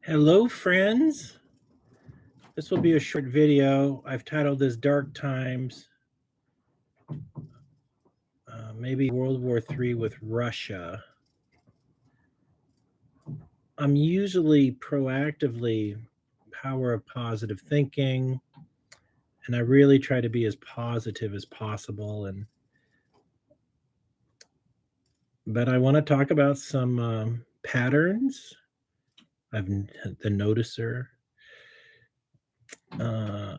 Hello, friends. This will be a short video. I've titled this Dark Times, maybe World War III with Russia. I'm usually proactively power of positive thinking, and I really try to be as positive as possible. But I want to talk about some patterns. I've the noticer, uh,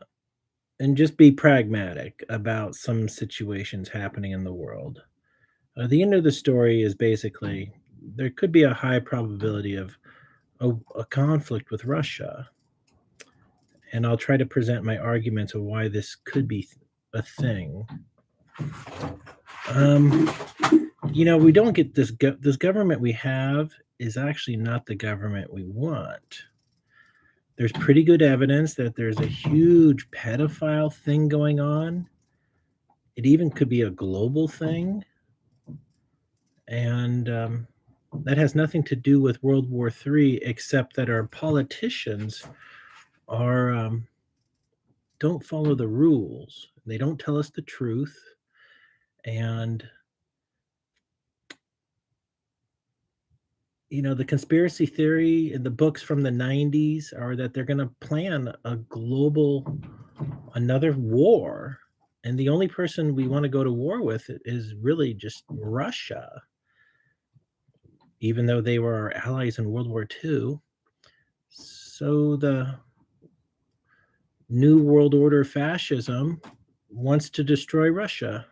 and just be pragmatic about some situations happening in the world. The end of the story is basically there could be a high probability of a conflict with Russia, and I'll try to present my arguments of why this could be a thing. Um, we don't get this government we have is actually not the government we want. There's pretty good evidence that there's a huge pedophile thing going on. It even could be a global thing, and that has nothing to do with World War III, except that our politicians are don't follow the rules. They don't tell us the truth, and the conspiracy theory in the books from the '90s are that they're going to plan another war, and the only person we want to go to war with is really just Russia, even though they were our allies in World War II. So the New World Order fascism wants to destroy Russia,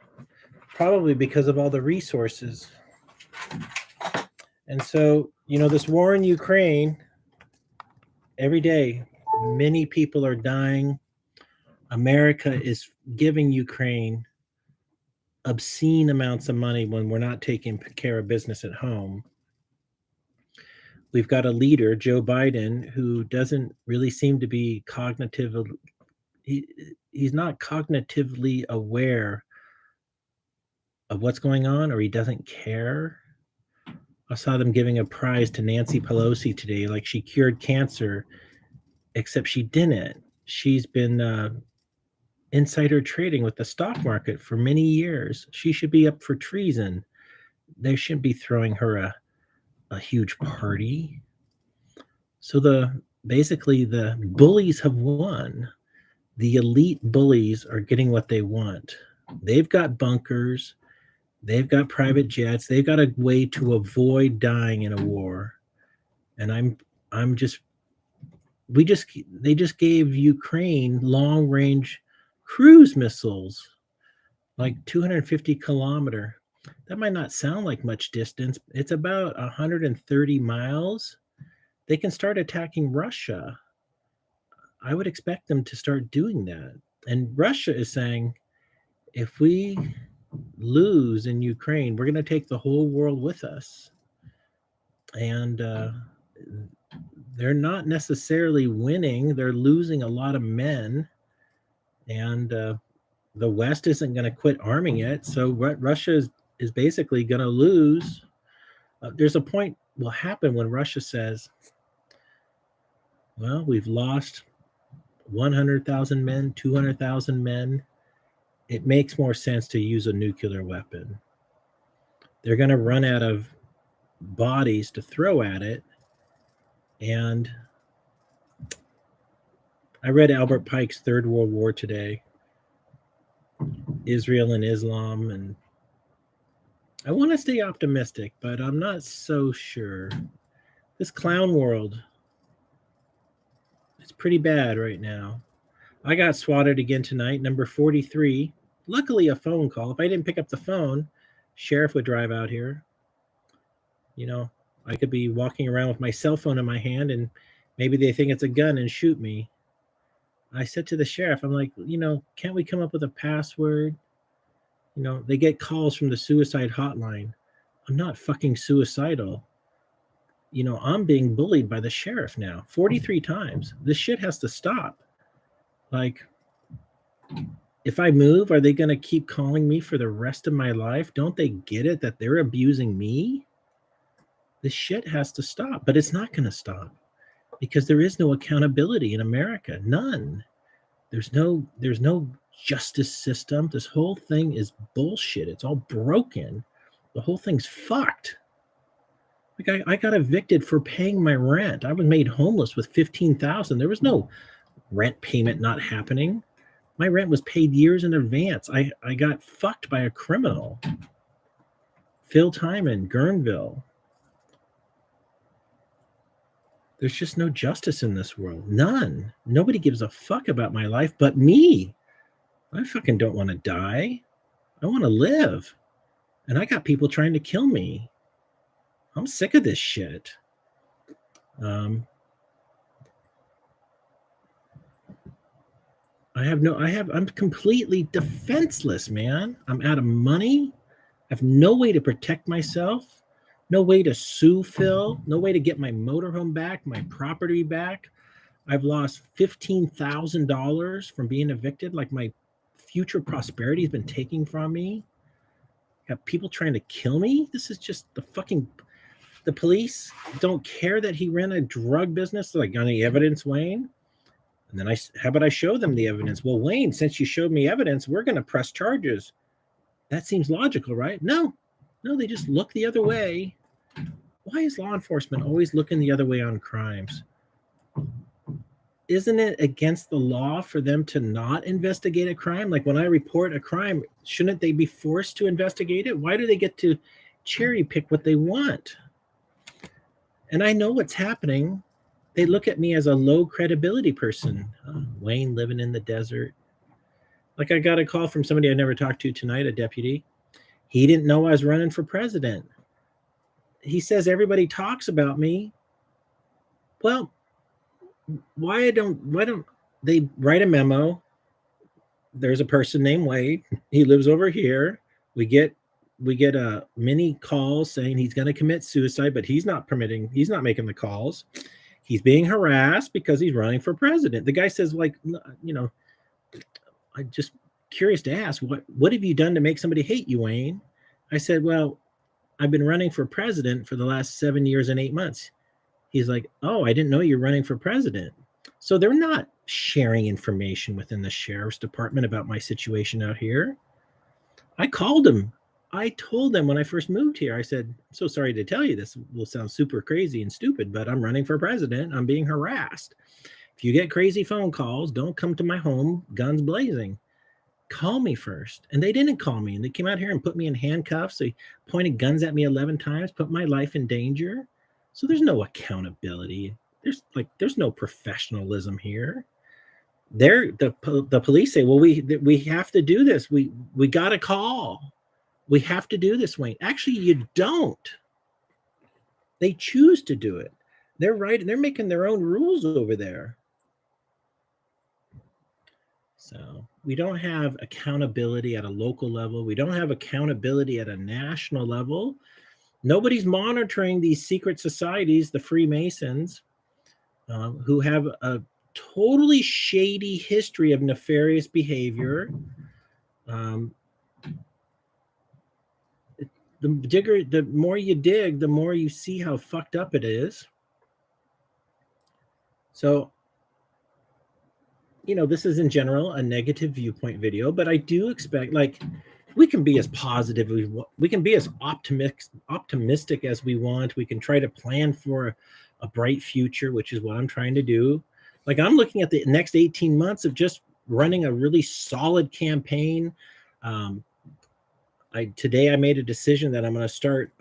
probably because of all the resources. And so, this war in Ukraine, every day, many people are dying. America is giving Ukraine obscene amounts of money when we're not taking care of business at home. We've got a leader, Joe Biden, who doesn't really seem to be he's not cognitively aware of what's going on, or he doesn't care. I saw them giving a prize to Nancy Pelosi today, like she cured cancer, except she didn't. She's been insider trading with the stock market for many years. She should be up for treason. They shouldn't be throwing her a huge party. So basically the bullies have won. The elite bullies are getting what they want. They've got bunkers. They've got private jets. They've got a way to avoid dying in a war. And they just gave Ukraine long-range cruise missiles, like 250 kilometer. That might not sound like much distance. It's about 130 miles. They can start attacking Russia. I would expect them to start doing that. And Russia is saying, if we lose in Ukraine, we're going to take the whole world with us. And they're not necessarily winning. They're losing a lot of men. And the West isn't going to quit arming it. So Russia is basically going to lose. There's a point will happen when Russia says, well, we've lost 100,000 men, 200,000 men. It makes more sense to use a nuclear weapon. They're going to run out of bodies to throw at it. And I read Albert Pike's Third World War today, Israel and Islam, and I want to stay optimistic, but I'm not so sure. This clown world, it's pretty bad right now. I got swatted again tonight, number 43. Luckily, a phone call. If I didn't pick up the phone, sheriff would drive out here. I could be walking around with my cell phone in my hand, and maybe they think it's a gun and shoot me. I said to the sheriff, I'm like, can't we come up with a password? They get calls from the suicide hotline. I'm not fucking suicidal. I'm being bullied by the sheriff now 43 times. This shit has to stop. Like, if I move, are they going to keep calling me for the rest of my life? Don't they get it that they're abusing me? This shit has to stop, but it's not going to stop. because there is no accountability in America. None. There's no justice system. This whole thing is bullshit. It's all broken. The whole thing's fucked. Like I got evicted for paying my rent. I was made homeless with 15,000. There was no rent payment not happening. My rent was paid years in advance. I got fucked by a criminal. Phil Timon, Guerneville. There's just no justice in this world. None. Nobody gives a fuck about my life but me. I fucking don't want to die. I want to live. And I got people trying to kill me. I'm sick of this shit. I'm completely defenseless, man. I'm out of money. I have no way to protect myself, no way to sue Phil, no way to get my motorhome back, my property back. I've lost $15,000 from being evicted. Like my future prosperity has been taken from me. Got people trying to kill me. This is just the police don't care that he ran a drug business. Like, got any evidence, Wayne? And then how about I show them the evidence? Well, Wayne, since you showed me evidence, we're going to press charges. That seems logical, right? No, they just look the other way. Why is law enforcement always looking the other way on crimes? Isn't it against the law for them to not investigate a crime? Like when I report a crime, shouldn't they be forced to investigate it? Why do they get to cherry pick what they want? And I know what's happening. They look at me as a low credibility person. Wayne living in the desert. Like I got a call from somebody I never talked to tonight, a deputy. He didn't know I was running for president. He says everybody talks about me. Well, why don't they write a memo? There's a person named Wade. He lives over here. We get a mini call saying he's going to commit suicide, but he's not making the calls. He's being harassed because he's running for president. The guy says, like, I'm just curious to ask, what have you done to make somebody hate you, Wayne? I said, well, I've been running for president for the last 7 years and 8 months. He's like, oh, I didn't know you're running for president. So they're not sharing information within the sheriff's department about my situation out here. I called him. I told them when I first moved here, I said, I'm so sorry to tell you, this will sound super crazy and stupid, but I'm running for president. I'm being harassed. If you get crazy phone calls, don't come to my home, guns blazing. Call me first. And they didn't call me. And they came out here and put me in handcuffs. They pointed guns at me 11 times, put my life in danger. So there's no accountability. There's no professionalism here. The police say, well, we have to do this. We got a call. We have to do this, Wayne. Actually, you don't. They choose to do it. They're right. They're making their own rules over there. So we don't have accountability at a local level. We don't have accountability at a national level. Nobody's monitoring these secret societies, the Freemasons, who have a totally shady history of nefarious behavior. The more you dig, the more you see how fucked up it is. So, this is in general a negative viewpoint video, but I do expect, like, we can be as positive, we can be as optimistic as we want. We can try to plan for a bright future, which is what I'm trying to do. Like, I'm looking at the next 18 months of just running a really solid campaign. Today I made a decision that I'm going to start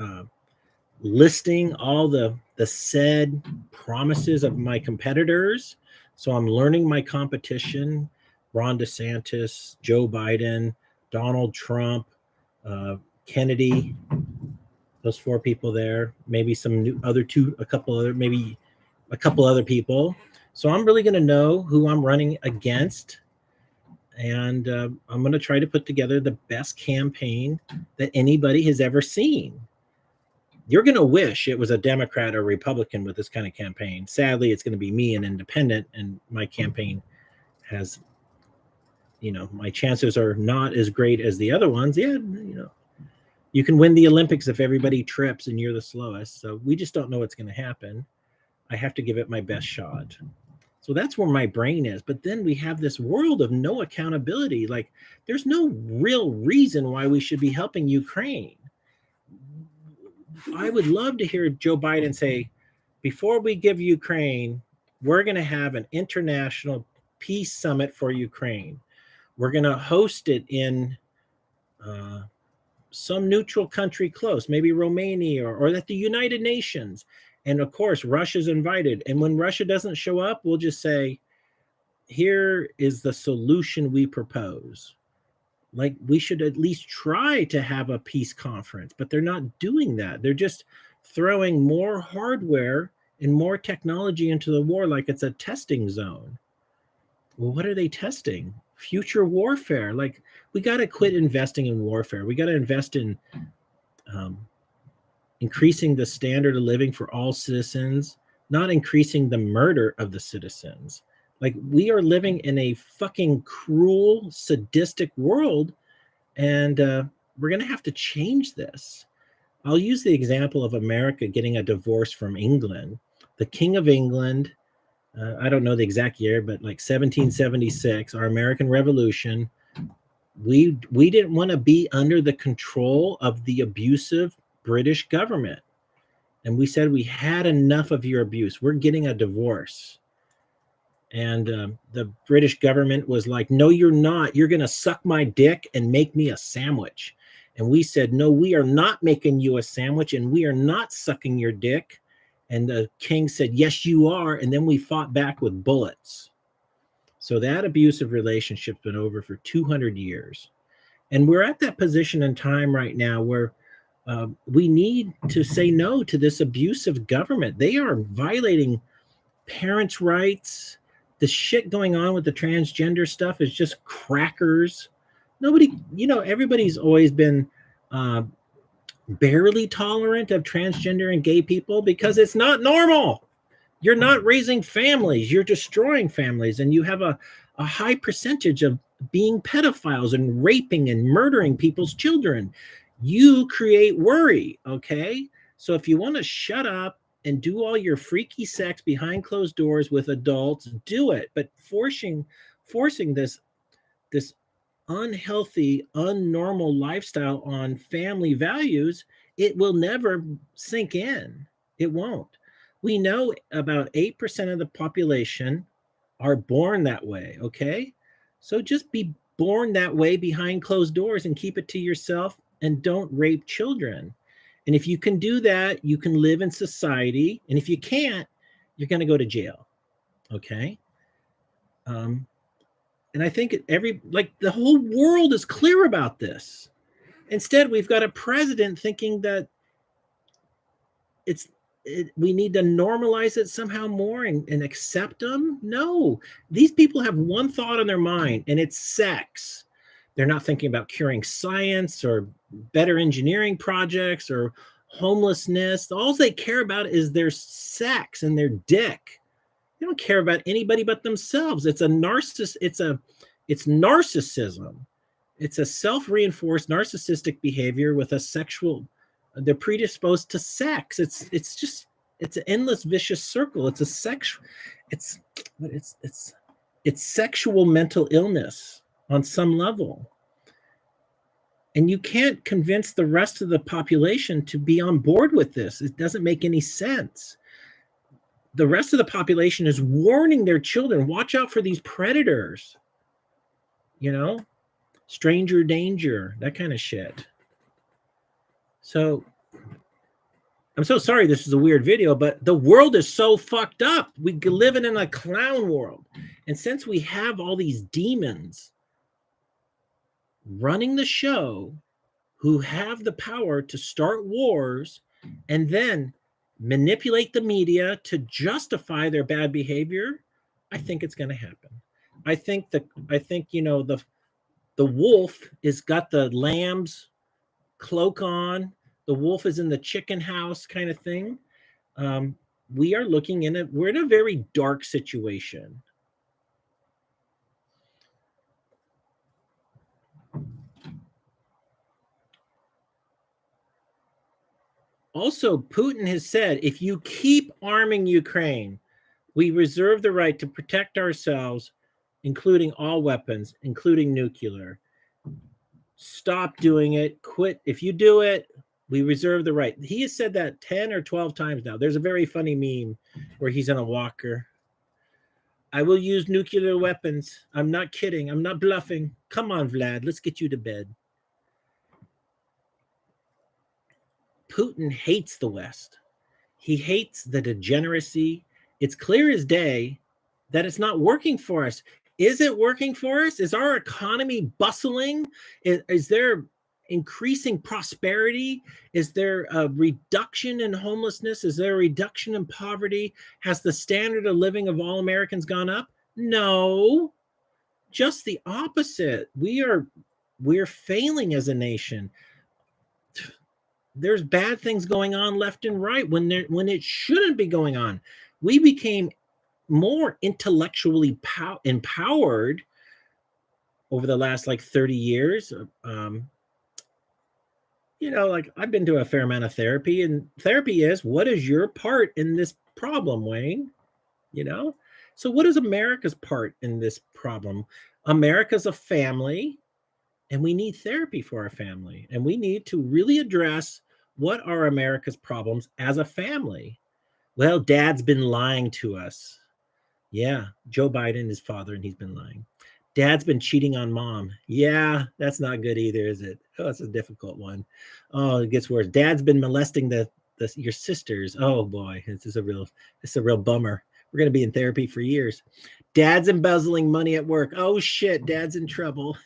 listing all the said promises of my competitors. So I'm learning my competition: Ron DeSantis, Joe Biden, Donald Trump, Kennedy, those 4 people there, maybe a couple other people. So I'm really going to know who I'm running against. And I'm going to try to put together the best campaign that anybody has ever seen. You're going to wish it was a Democrat or Republican with this kind of campaign. Sadly, it's going to be me, an independent, and my campaign has, my chances are not as great as the other ones. Yeah, you can win the Olympics if everybody trips and you're the slowest. So we just don't know what's going to happen. I have to give it my best shot. So that's where my brain is. But then we have this world of no accountability. Like, there's no real reason why we should be helping Ukraine. I would love to hear Joe Biden say, before we give Ukraine, we're going to have an international peace summit for Ukraine. We're going to host it in uh, some neutral country close, maybe Romania or at the United Nations. And of course, Russia's invited. And when Russia doesn't show up, we'll just say, here is the solution we propose. Like, we should at least try to have a peace conference, but they're not doing that. They're just throwing more hardware and more technology into the war like it's a testing zone. Well, what are they testing? Future warfare. Like, we got to quit investing in warfare. We got to invest in um, increasing the standard of living for all citizens, not increasing the murder of the citizens. Like, we are living in a fucking cruel, sadistic world, and we're going to have to change this. I'll use the example of America getting a divorce from England. The King of England, I don't know the exact year, but like 1776, our American Revolution, we didn't want to be under the control of the abusive British government. And we said, we had enough of your abuse. We're getting a divorce. And the British government was like, no, you're not. You're going to suck my dick and make me a sandwich. And we said, no, we are not making you a sandwich, and we are not sucking your dick. And the king said, yes, you are. And then we fought back with bullets. So that abusive relationship's been over for 200 years. And we're at that position in time right now where we need to say no to this abusive government. They are violating parents' rights. The shit going on with the transgender stuff is just crackers. Nobody, everybody's always been barely tolerant of transgender and gay people because it's not normal. You're not raising families, you're destroying families, and you have a high percentage of being pedophiles and raping and murdering people's children. You create worry, okay? So if you want to shut up and do all your freaky sex behind closed doors with adults, do it. But forcing this unhealthy, unnormal lifestyle on family values, it will never sink in. It won't. We know about 8% of the population are born that way, okay? So just be born that way behind closed doors and keep it to yourself, and don't rape children. And if you can do that, you can live in society. And if you can't, you're going to go to jail, okay? And I think the whole world is clear about this. Instead, we've got a president thinking that we need to normalize it somehow more and accept them. No, these people have one thought in their mind, and it's sex. They're not thinking about curing science or better engineering projects or homelessness. All they care about is their sex and their dick. They don't care about anybody but themselves. It's narcissism. It's a self-reinforced narcissistic behavior with a sexual. They're predisposed to sex. It's an endless vicious circle. It's sexual mental illness on some level. And you can't convince the rest of the population to be on board with this. It doesn't make any sense. The rest of the population is warning their children, watch out for these predators, stranger danger, that kind of shit. So I'm so sorry this is a weird video, but the world is so fucked up. We live in a clown world. And since we have all these demons running the show who have the power to start wars and then manipulate the media to justify their bad behavior, I think it's going to happen. I think the wolf is got the lamb's cloak on. The wolf is in the chicken house kind of thing. We're in a very dark situation. Also, Putin has said, if you keep arming Ukraine, we reserve the right to protect ourselves, including all weapons, including nuclear. Stop doing it. Quit. If you do it, we reserve the right. He has said that 10 or 12 times now. There's a very funny meme where he's in a walker. I will use nuclear weapons. I'm not kidding. I'm not bluffing. Come on, Vlad. Let's get you to bed. Putin hates the West. He hates the degeneracy. It's clear as day that it's not working for us. Is it working for us? Is our economy bustling? Is there increasing prosperity? Is there a reduction in homelessness? Is there a reduction in poverty? Has the standard of living of all Americans gone up? No, just the opposite. We're failing as a nation. There's bad things going on left and right when it shouldn't be going on. We became more intellectually empowered over the last like 30 years. Like I've been to a fair amount of therapy, and therapy is, what is your part in this problem, Wayne? So what is America's part in this problem? America's a family, and we need therapy for our family, and we need to really address what are America's problems as a family. Well, dad's been lying to us. Yeah, Joe Biden is father, and he's been lying. Dad's been cheating on mom. Yeah, that's not good either, is it? Oh, it's a difficult one. Oh, it gets worse. Dad's been molesting your sisters. Oh boy, it's a real bummer. We're gonna be in therapy for years. Dad's embezzling money at work. Oh shit, dad's in trouble.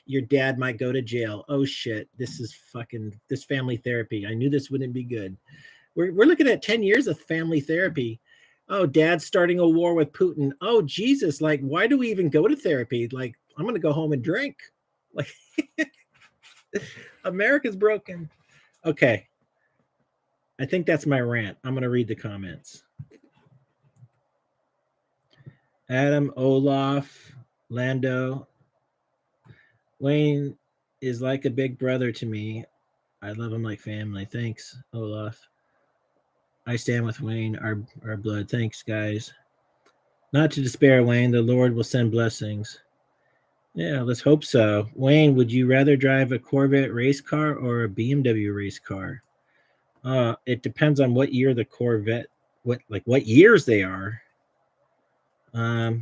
Your dad might go to jail. Oh shit, this family therapy. I knew this wouldn't be good. We're looking at 10 years of family therapy. Oh, dad's starting a war with Putin. Oh, Jesus. Like, why do we even go to therapy? Like, I'm going to go home and drink. Like, America's broken. Okay. I think that's my rant. I'm going to read the comments. Adam, Olaf, Lando. Wayne is like a big brother to me. I love him like family. Thanks, Olaf. I stand with Wayne, our blood. Thanks, guys. Not to despair, Wayne. The Lord will send blessings. Yeah, let's hope so. Wayne, would you rather drive a Corvette race car or a BMW race car? It depends on what year the Corvette, what years they are. I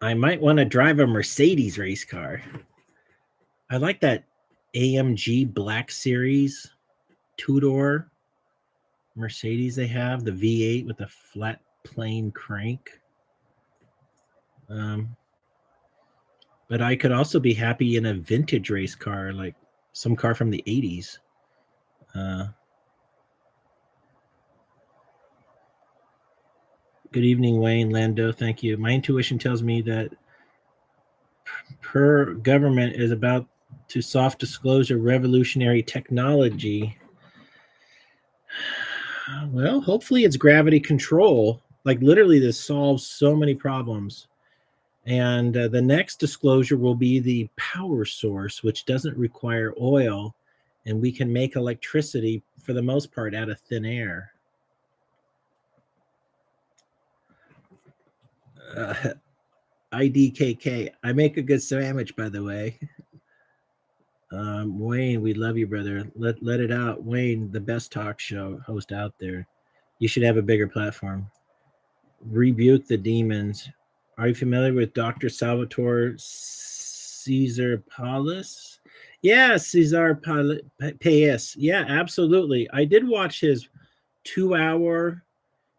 might want to drive a Mercedes race car. I like that AMG Black Series two-door Mercedes they have, the V8 with the flat plane crank. But I could also be happy in a vintage race car, like some car from the 80s. Good evening, Wayne, Lando. Thank you. My intuition tells me that per government is about to soft disclosure revolutionary technology. Well, hopefully it's gravity control. Like literally this solves so many problems. And the next disclosure will be the power source, which doesn't require oil, and we can make electricity for the most part out of thin air. IDKK. I make a good sandwich, by the way. Wayne, we love you, brother. Let it out. Wayne, the best talk show host out there. You should have a bigger platform. Rebuke the demons. Are you familiar with Dr. Salvatore Caesar Paulus? Yeah, Caesar Paes. Yeah, absolutely. I did watch his 2-hour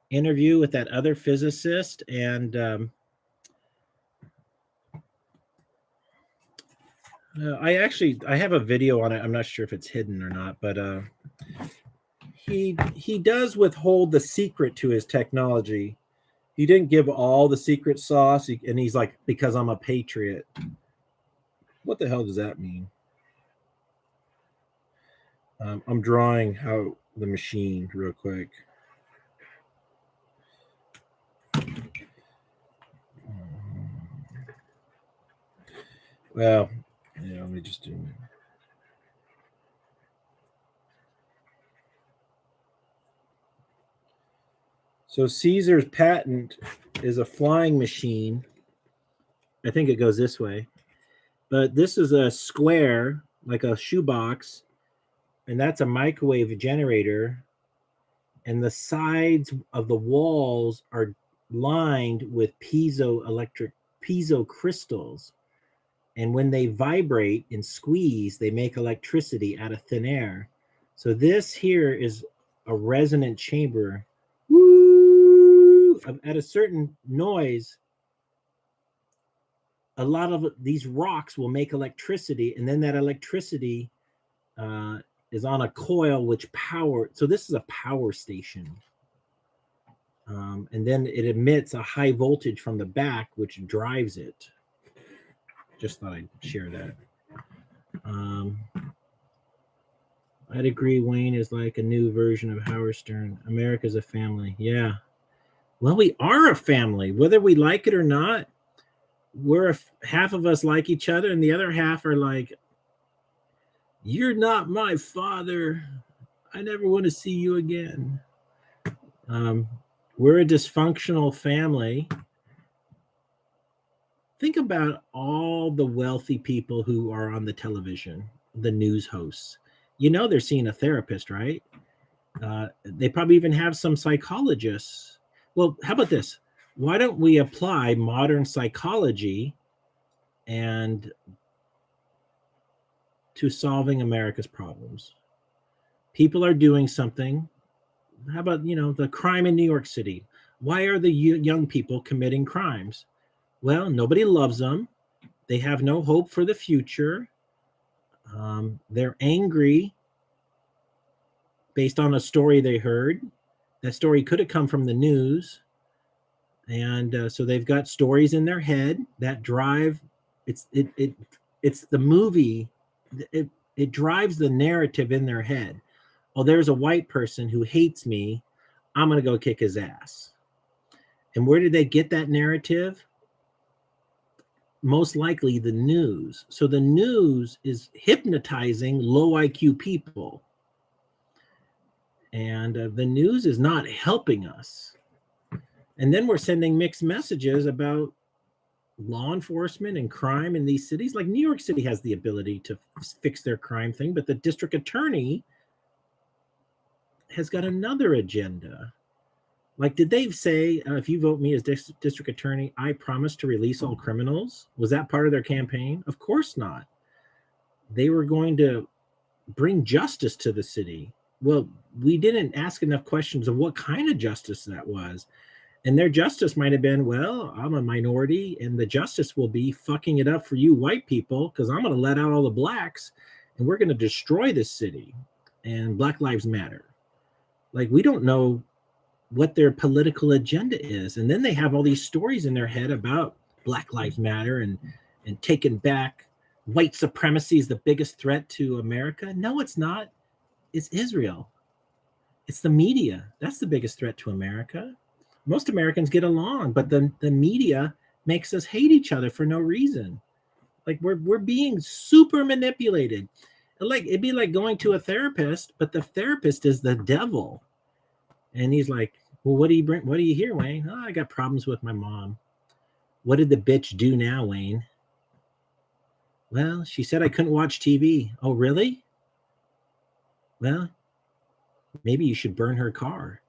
interview with that other physicist, and I have a video on it. I'm not sure if it's hidden or not, but he does withhold the secret to his technology. He didn't give all the secret sauce, and he's like, because I'm a patriot. What the hell does that mean? I'm drawing how the machine real quick. Well, yeah, let me just do it. So Caesar's patent is a flying machine. I think it goes this way. But this is a square, like a shoebox, and that's a microwave generator. And the sides of the walls are lined with piezo crystals. And when they vibrate and squeeze, they make electricity out of thin air. So this here is a resonant chamber. Woo! At a certain noise, a lot of these rocks will make electricity, and then that electricity is on a coil which power. So this is a power station. And then it emits a high voltage from the back, which drives it. Just thought I'd share that. I'd agree Wayne is like a new version of Howard Stern. America's a family. Yeah. Well, we are a family, whether we like it or not. Half of us like each other, and the other half are like, you're not my father. I never want to see you again. We're a dysfunctional family. Think about all the wealthy people who are on the television, the news hosts. You know they're seeing a therapist, right? They probably even have some psychologists. Well, how about this? Why don't we apply modern psychology and to solving America's problems? People are doing something. How about, the crime in New York City? Why are the young people committing crimes? Well, nobody loves them. They have no hope for the future. They're angry based on a story they heard. That story could have come from the news. And so they've got stories in their head that drive. It's the movie. It drives the narrative in their head. Oh, there's a white person who hates me. I'm going to go kick his ass. And where did they get that narrative? Most likely the news. So the news is hypnotizing low IQ people. And the news is not helping us. And then we're sending mixed messages about law enforcement and crime in these cities. Like New York City has the ability to fix their crime thing, but the district attorney has got another agenda. Like, did they say, if you vote me as district attorney, I promise to release all criminals? Was that part of their campaign? Of course not. They were going to bring justice to the city. Well, we didn't ask enough questions of what kind of justice that was. And their justice might have been, well, I'm a minority, and the justice will be fucking it up for you white people because I'm going to let out all the blacks, and we're going to destroy this city. And Black Lives Matter. Like, we don't know what their political agenda is. And then they have all these stories in their head about Black Lives Matter and taking back. White supremacy is the biggest threat to America. No, it's not. It's Israel. It's the media. That's the biggest threat to America. Most Americans get along, but the media makes us hate each other for no reason. Like we're being super manipulated. Like it'd be like going to a therapist, but the therapist is the devil. And he's like, well, what do you bring? What do you hear, Wayne? Oh, I got problems with my mom. What did the bitch do now, Wayne? Well, she said I couldn't watch TV. Oh, really? Well, maybe you should burn her car.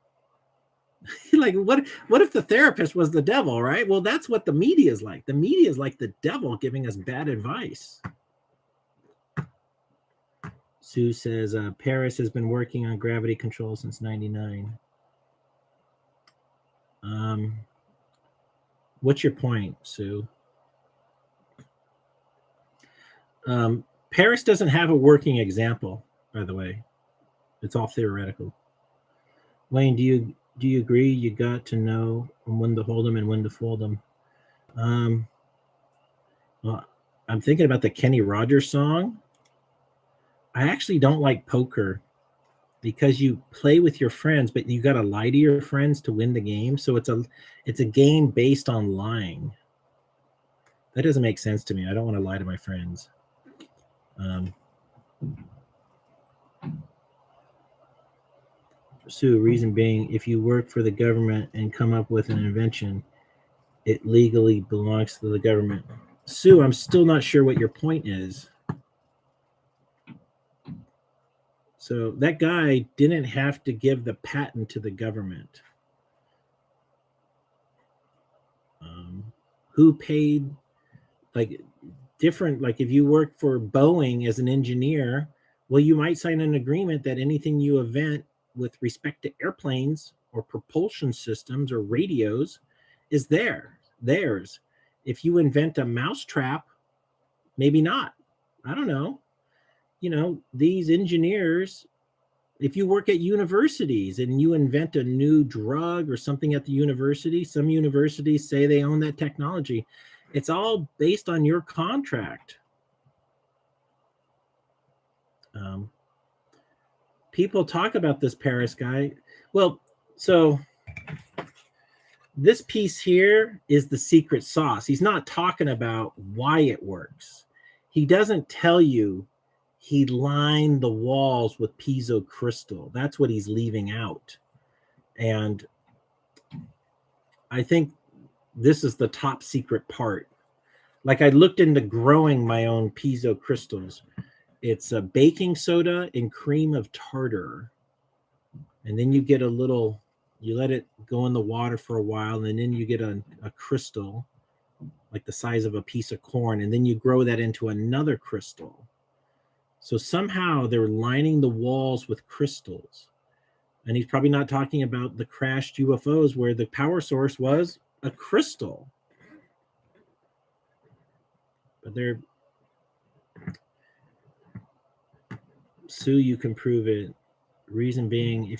Like, what if the therapist was the devil, right? Well, that's what the media is like. The media is like the devil giving us bad advice. Sue says, Paris has been working on gravity control since 99. What's your point, Sue? Paris doesn't have a working example, by the way. It's all theoretical. Wayne, do you agree you got to know when to hold them and when to fold them? Well, I'm thinking about the Kenny Rogers song. I actually don't like poker because you play with your friends, but you got to lie to your friends to win the game. So it's a game based on lying. That doesn't make sense to me. I don't want to lie to my friends. Sue, reason being, if you work for the government and come up with an invention, it legally belongs to the government. Sue, I'm still not sure what your point is. So that guy didn't have to give the patent to the government. Who paid, like, different, like if you work for Boeing as an engineer, well, you might sign an agreement that anything you invent with respect to airplanes or propulsion systems or radios is theirs. If you invent a mousetrap, maybe not. I don't know. These engineers, if you work at universities and you invent a new drug or something at the university, some universities say they own that technology. It's all based on your contract. People talk about this Paris guy. Well, so this piece here is the secret sauce. He's not talking about why it works. He doesn't tell you he lined the walls with piezo crystal. That's what he's leaving out. And I think this is the top secret part. Like, I looked into growing my own piezo crystals. It's a baking soda and cream of tartar. And then you get you let it go in the water for a while, and then you get a crystal like the size of a piece of corn, and then you grow that into another crystal. So somehow they're lining the walls with crystals. And he's probably not talking about the crashed UFOs where the power source was a crystal. But Sue, you can prove it. Reason being,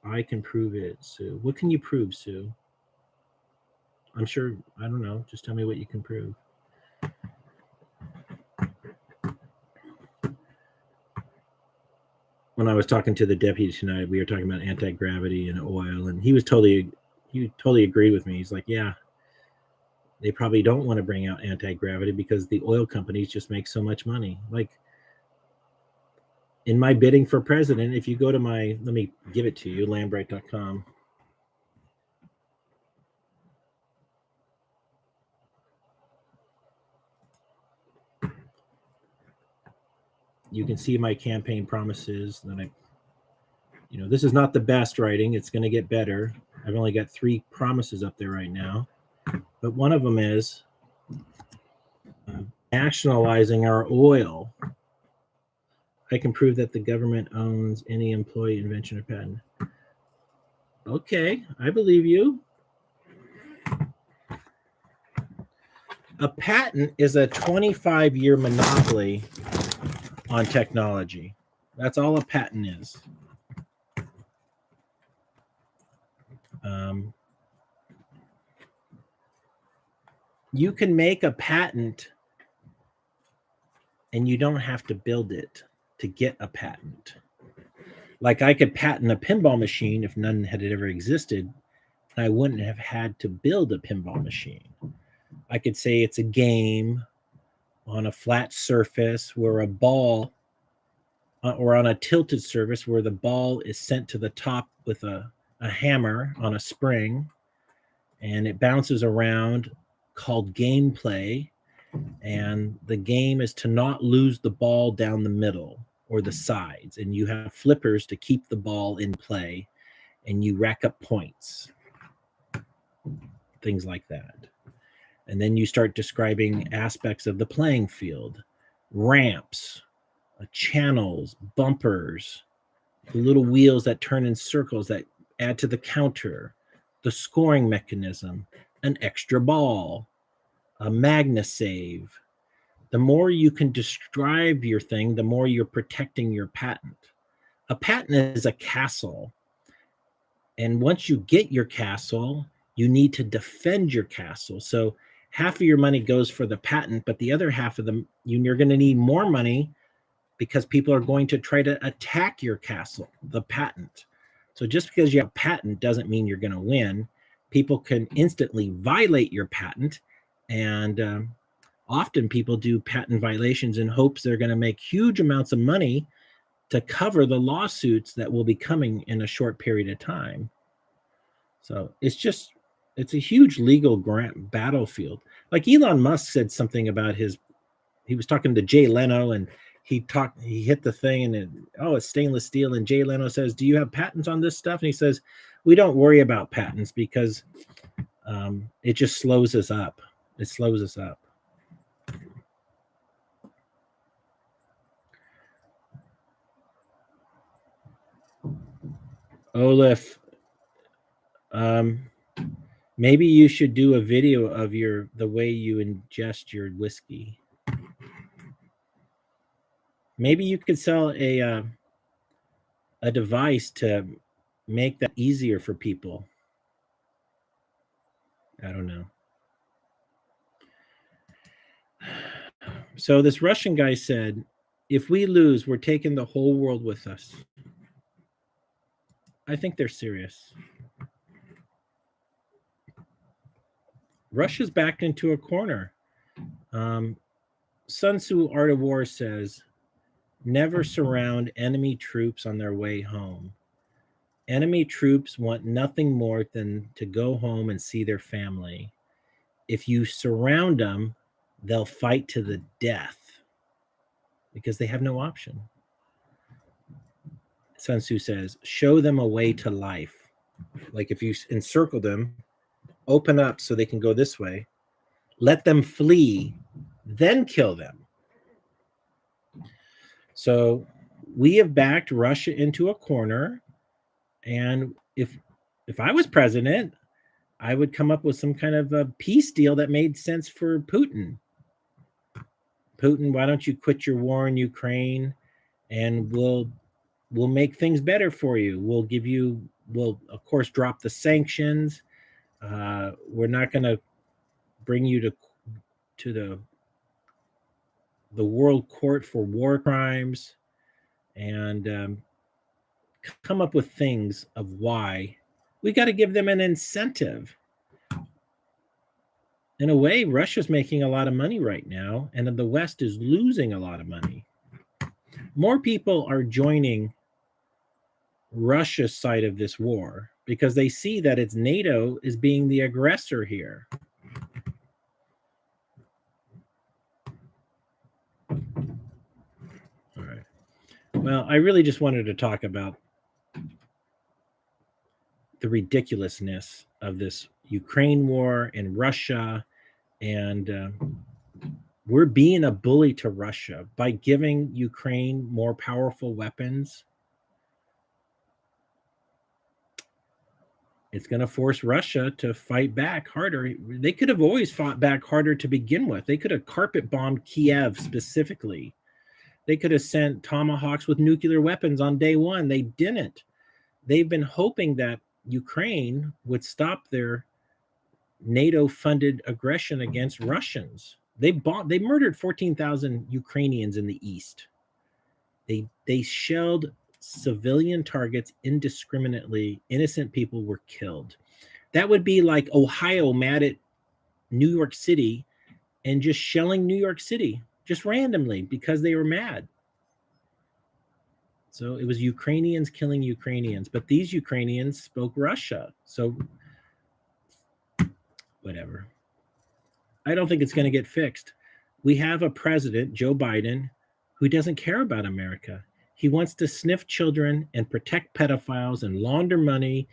I can prove it, Sue. What can you prove, Sue? I'm sure, I don't know. Just tell me what you can prove. When I was talking to the deputy tonight, we were talking about anti-gravity and oil, and he totally agreed with me. He's like, yeah, they probably don't want to bring out anti-gravity because the oil companies just make so much money. Like, in my bidding for president, if you go to let me give it to you, lambright.com. You can see my campaign promises that this is not the best writing. It's going to get better. I've only got 3 promises up there right now. But one of them is nationalizing our oil. I can prove that the government owns any employee, invention, or patent. Okay, I believe you. A patent is a 25-year monopoly on technology. That's all a patent is. You can make a patent and you don't have to build it to get a patent. Like, I could patent a pinball machine if none had ever existed, and I wouldn't have had to build a pinball machine. I could say it's a game on a flat surface where a ball, or on a tilted surface where the ball is sent to the top with a hammer on a spring, and it bounces around, called gameplay. And the game is to not lose the ball down the middle or the sides. And you have flippers to keep the ball in play, and you rack up points. Things like that. And then you start describing aspects of the playing field, ramps, channels, bumpers, the little wheels that turn in circles that add to the counter, the scoring mechanism, an extra ball, a magna save. The more you can describe your thing, the more you're protecting your patent. A patent is a castle. And once you get your castle, you need to defend your castle. So half of your money goes for the patent, but the other half of them, you're going to need more money because people are going to try to attack your castle, the patent. So just because you have a patent doesn't mean you're going to win. People can instantly violate your patent, and often people do patent violations in hopes they're going to make huge amounts of money to cover the lawsuits that will be coming in a short period of time. So it's a huge legal battlefield. Like Elon Musk said something about he was talking to Jay Leno, and he hit the thing, and it's stainless steel. And Jay Leno says, "Do you have patents on this stuff?" And he says, "We don't worry about patents because it just slows us up. It slows us up." Olaf, maybe you should do a video of the way you ingest your whiskey. Maybe you could sell a device to make that easier for people. I don't know. So this Russian guy said, if we lose, we're taking the whole world with us. I think they're serious. Russia's backed into a corner. Sun Tzu, Art of War says, never surround enemy troops on their way home. Enemy troops want nothing more than to go home and see their family. If you surround them, they'll fight to the death because they have no option. Sun Tzu says, show them a way to life. Like if you encircle them, open up so they can go this way, let them flee, then kill them. So we have backed Russia into a corner. And if I was president, I would come up with some kind of a peace deal that made sense for Putin. Putin, why don't you quit your war in Ukraine, and we'll make things better for you. We'll of course drop the sanctions. We're not going to bring you to the World Court for War Crimes, and come up with things of why we got to give them an incentive. In a way, Russia's making a lot of money right now, and the West is losing a lot of money. More people are joining Russia's side of this war because they see that it's NATO is being the aggressor here. All right. Well, I really just wanted to talk about the ridiculousness of this Ukraine war and Russia, and we're being a bully to Russia by giving Ukraine more powerful weapons. It's going to force Russia to fight back harder. They could have always fought back harder to begin with. They could have carpet bombed Kiev specifically. They could have sent Tomahawks with nuclear weapons on day one. They didn't. They've been hoping that Ukraine would stop their NATO-funded aggression against Russians. They murdered 14,000 Ukrainians in the east. They shelled civilian targets indiscriminately. Innocent people were killed. That would be like Ohio mad at New York City and just shelling New York City just randomly because they were mad. So it was Ukrainians killing Ukrainians, but these Ukrainians spoke Russia. So whatever. I don't think it's going to get fixed. We have a president, Joe Biden, who doesn't care about America. He wants to sniff children and protect pedophiles and launder money.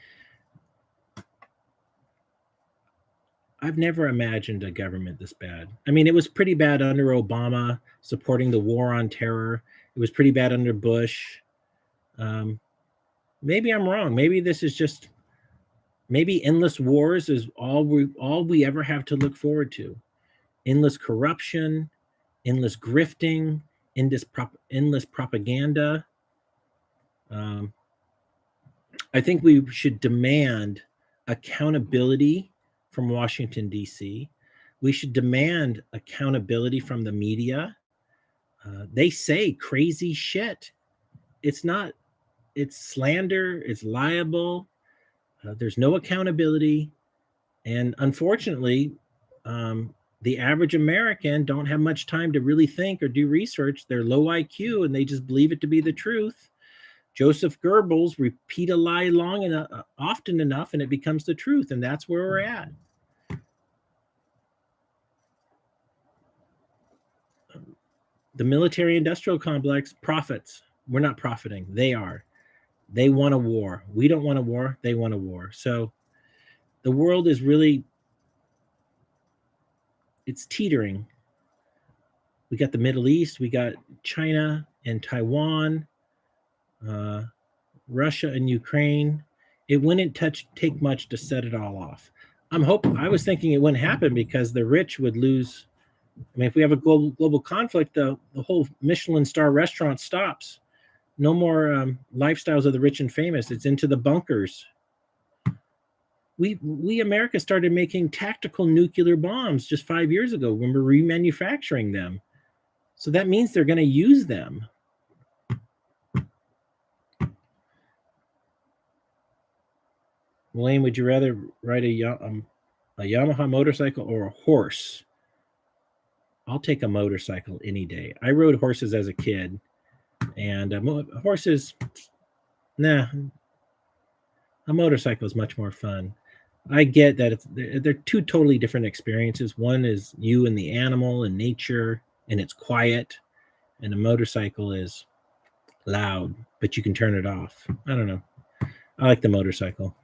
I've never imagined a government this bad. I mean, it was pretty bad under Obama, supporting the war on terror. It was pretty bad under Bush. Maybe I'm wrong. Maybe this is just, maybe endless wars is all we ever have to look forward to. Endless corruption, endless grifting, endless propaganda. I think we should demand accountability from Washington, D.C. We should demand accountability from the media. They say crazy shit. It's slander, it's liable. There's no accountability. And unfortunately, the average American don't have much time to really think or do research. They're low IQ and they just believe it to be the truth. Joseph Goebbels repeat a lie long enough, often enough, and it becomes the truth, and that's where we're at. The military-industrial complex profits. We're not profiting. They are. They want a war. We don't want a war. They want a war. So the world is really, it's teetering. We got the Middle East. We got China and Taiwan, Russia and Ukraine. It wouldn't take much to set it all off. I was thinking it wouldn't happen because the rich would lose. I mean, if we have a global conflict, the whole Michelin star restaurant stops. No more lifestyles of the rich and famous. It's into the bunkers. We America started making tactical nuclear bombs just 5 years ago when we're remanufacturing them. So that means they're going to use them. Wayne, would you rather ride a Yamaha motorcycle or a horse? I'll take a motorcycle any day. I rode horses as a kid, and horses, nah, a motorcycle is much more fun. I get that they're two totally different experiences. One is you and the animal and nature, and it's quiet, and a motorcycle is loud, but you can turn it off. I don't know. I like the motorcycle.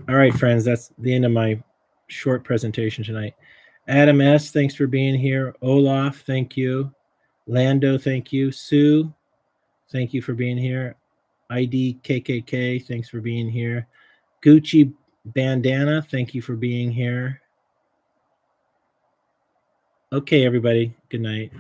All right, friends, that's the end of my short presentation tonight. Adam S., thanks for being here. Olaf, thank you. Lando, thank you. Sue, thank you for being here. ID KKK, thanks for being here. Gucci Bandana, thank you for being here. Okay, everybody, good night.